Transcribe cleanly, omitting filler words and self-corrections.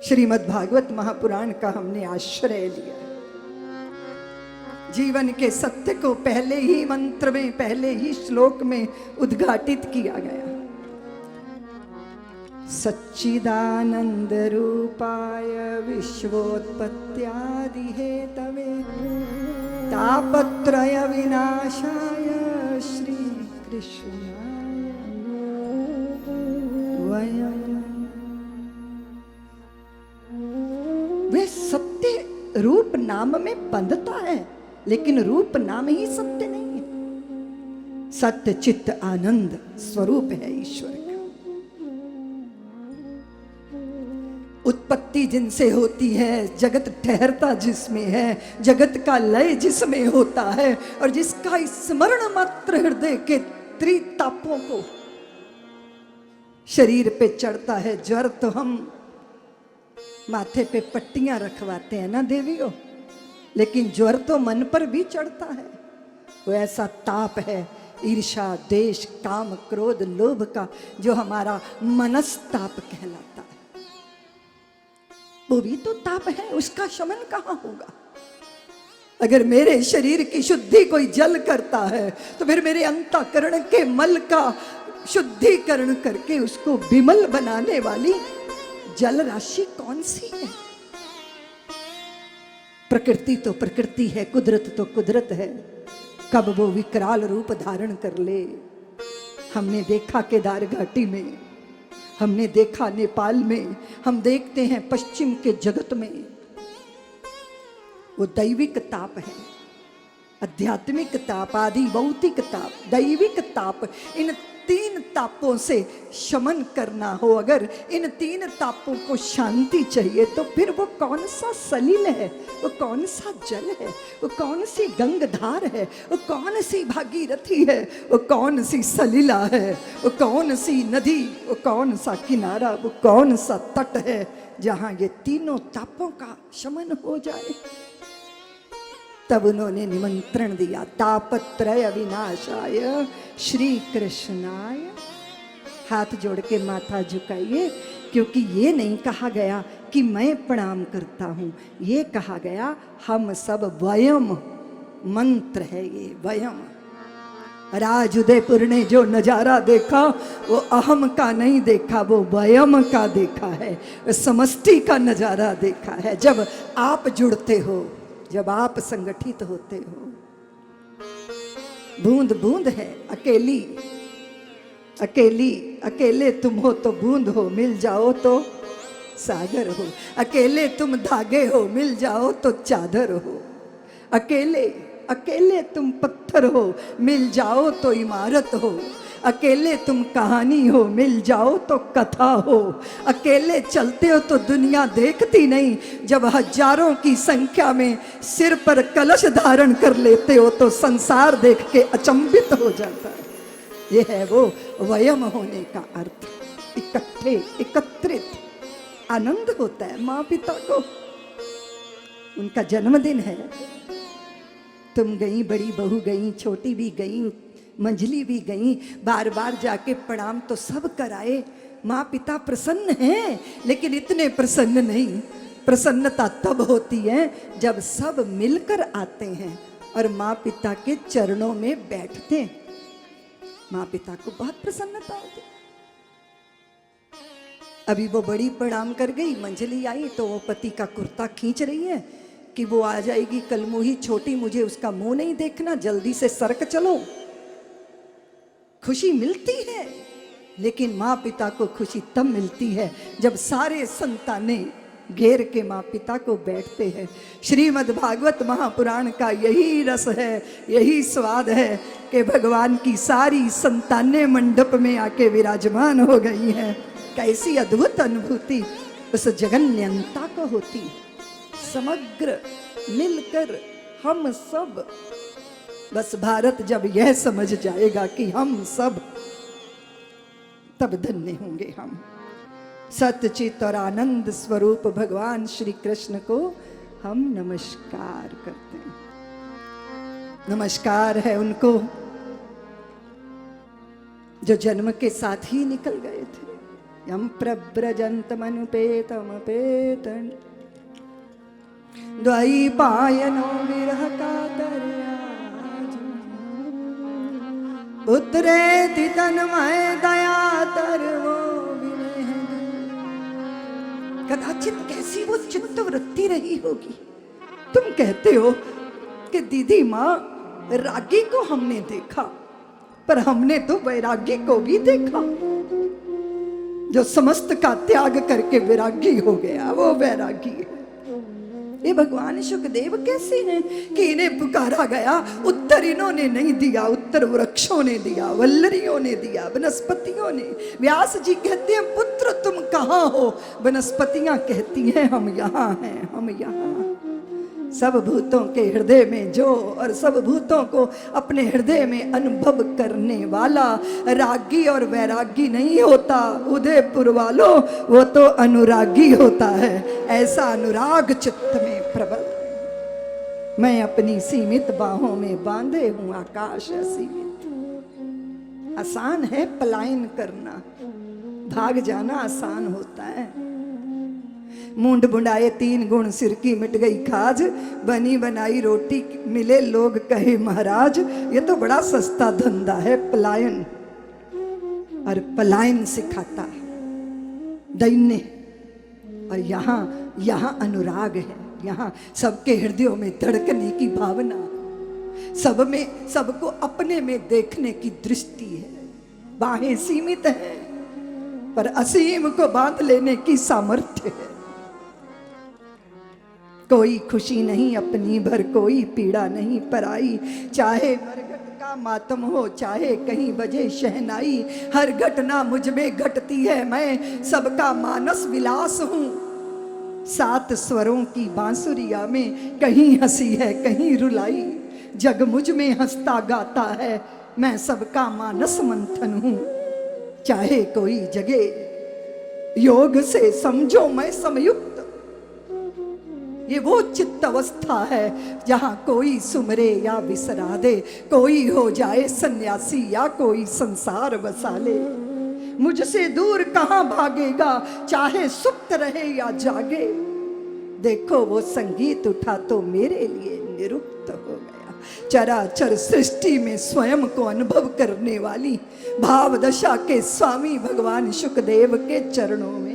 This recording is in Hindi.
श्रीमद् भागवत महापुराण का हमने आश्रय लिया। जीवन के सत्य को पहले ही मंत्र में, पहले ही श्लोक में उद्घाटित किया गया। सच्चिदानंद रूपाय विश्वोत्पत्त्यादि हेतवे तापत्रय विनाशाय श्री कृष्णाय वयम्। वे सत्य रूप नाम में बंधता है, लेकिन रूप नाम ही सत्य नहीं है। सत्य चित्त आनंद स्वरूप है ईश्वर का। उत्पत्ति जिनसे होती है, जगत ठहरता जिसमें है, जगत का लय जिसमें होता है, और जिसका स्मरण मात्र हृदय के त्रितापों को शरीर पे चढ़ता है। ज्वर तो हम माथे पे पट्टियां रखवाते हैं ना देवियों, लेकिन ज्वर तो मन पर भी चढ़ता है। वो ऐसा ताप है ईर्षा, देश, काम, क्रोध, लोभ का, जो हमारा मनस्ताप कहलाता है। वो भी तो ताप है, उसका शमन कहां होगा? अगर मेरे शरीर की शुद्धि कोई जल करता है, तो फिर मेरे अंतःकरण के मल का शुद्धिकरण करके उसको विमल बनाने वाली जल राशि कौन सी है? प्रकृति तो प्रकृति है, कुदरत तो कुदरत है। कब वो विकराल रूप धारण कर ले। हमने देखा केदार घाटी में, हमने देखा नेपाल में, हम देखते हैं पश्चिम के जगत में। वो दैविक ताप है, आध्यात्मिक ताप, आदि भौतिक ताप, दैविक ताप। इन तीन तापों से शमन करना हो, अगर इन तीन तापों को शांति चाहिए, तो फिर वो कौन सा सलिल है, वो कौन सा जल है, वो कौन सी गंगधार है, वो कौन सी भागीरथी है, वो कौन सी सलिला है, वो कौन सी नदी, वो कौन सा किनारा, वो कौन सा तट है, जहां ये तीनों तापों का शमन हो जाए। तब उन्होंने निमंत्रण दिया, तापत्रय विनाशाय श्री कृष्णाय। हाथ जोड़ के माथा झुकाइए, क्योंकि ये नहीं कहा गया कि मैं प्रणाम करता हूं, ये कहा गया हम सब वयम। मंत्र है ये वयम। राज उदयपुर ने जो नजारा देखा, वो अहम का नहीं देखा, वो वयम का देखा है, समष्टि का नजारा देखा है। जब आप जुड़ते हो, जब आप संगठित होते हो, बूंद बूंद है, अकेली अकेली, अकेले तुम हो तो बूंद हो, मिल जाओ तो सागर हो। अकेले तुम धागे हो, मिल जाओ तो चादर हो। अकेले अकेले तुम पत्थर हो, मिल जाओ तो इमारत हो। अकेले तुम कहानी हो, मिल जाओ तो कथा हो। अकेले चलते हो तो दुनिया देखती नहीं, जब हजारों की संख्या में सिर पर कलश धारण कर लेते हो तो संसार देख के अचंभित हो जाता है। ये है वो वयम होने का अर्थ। इकट्ठे, एकत्रित आनंद होता है। माँ पिता को उनका जन्मदिन है, तुम गई, बड़ी बहू गई, छोटी भी गई, मंझली भी गई, बार बार जाके प्रणाम तो सब कराए। माँ पिता प्रसन्न हैं, लेकिन इतने प्रसन्न नहीं। प्रसन्नता तब होती है जब सब मिलकर आते हैं और माँ पिता के चरणों में बैठते हैं। माँ पिता को बहुत प्रसन्नता होती। अभी वो बड़ी प्रणाम कर गई, मंझली आई तो वो पति का कुर्ता खींच रही है कि वो आ जाएगी कल मुही छोटी, मुझे उसका मुंह नहीं देखना, जल्दी से सरक चलो। खुशी मिलती है, लेकिन माँ पिता को खुशी तब मिलती है जब सारे संतानें घेर के माँ पिता को बैठते हैं। श्रीमद् भागवत महापुराण का यही रस है, यही स्वाद है कि भगवान की सारी संतानें मंडप में आके विराजमान हो गई हैं। कैसी अद्भुत अनुभूति उस जगन्यंता को होती। समग्र मिलकर हम सब, बस भारत जब यह समझ जाएगा कि हम सब, तब धन्य होंगे हम। सत्यचित और आनंद स्वरूप भगवान श्री कृष्ण को हम नमस्कार करते हैं। नमस्कार है उनको जो जन्म के साथ ही निकल गए थे। यम प्रव्रजन्तमनुपेतमपेतन द्वैपायनो विरह कातर्याज पुत्रेति तन्मय दया तरवो विनेह। कदाचित कैसी वो चित्त वृत्ति रही होगी। तुम कहते हो कि दीदी माँ रागी को हमने देखा, पर हमने तो वैरागी को भी देखा। जो समस्त का त्याग करके वैरागी हो गया वो वैरागी है। ये भगवान शुकदेव कैसे हैं कि इन्हें पुकारा गया, उत्तर इन्होंने नहीं दिया, उत्तर वृक्षों ने दिया, वल्लरियों ने दिया, वनस्पतियों ने। व्यास जी कहते हैं पुत्र तुम कहाँ हो? वनस्पतियां कहती हैं हम यहाँ हैं, हम यहाँ। सब भूतों के हृदय में जो, और सब भूतों को अपने हृदय में अनुभव करने वाला रागी और वैरागी नहीं होता। उदयपुर वालों, वो तो अनुरागी होता है। ऐसा अनुराग चित्त में प्रबल। मैं अपनी सीमित बाहों में बांधे हूं आकाश असीमित। आसान है पलायन करना, भाग जाना आसान होता है। मूंड बुंडाए 3 गुण, सिर की मिट गई खाज, बनी बनाई रोटी मिले लोग कहे महाराज। ये तो बड़ा सस्ता धंधा है पलायन, और पलायन सिखाता है दैन्य। और यहाँ अनुराग है, यहाँ सबके हृदयों में धड़कने की भावना, सब में सबको अपने में देखने की दृष्टि है। बाहें सीमित हैं पर असीम को बांध लेने की सामर्थ्य है। कोई खुशी नहीं अपनी भर, कोई पीड़ा नहीं पराई। चाहे मरघट का मातम हो, चाहे कहीं बजे शहनाई, हर घटना मुझ में घटती है। मैं सबका मानस विलास हूँ। 7 स्वरों की बांसुरिया में कहीं हंसी है कहीं रुलाई। जग मुझ में हंसता गाता है, मैं सबका मानस मंथन हूँ। चाहे कोई जगे योग से समझो मैं समयुक्त। ये वो चित्त अवस्था है जहां कोई सुमरे या विसरा दे, कोई हो जाए सन्यासी या कोई संसार बसा ले। मुझसे दूर कहां भागेगा, चाहे सुप्त रहे या जागे। देखो वो संगीत उठा तो मेरे लिए निरुक्त हो गया। चराचर सृष्टि में स्वयं को अनुभव करने वाली भाव दशा के स्वामी भगवान शुकदेव के चरणों में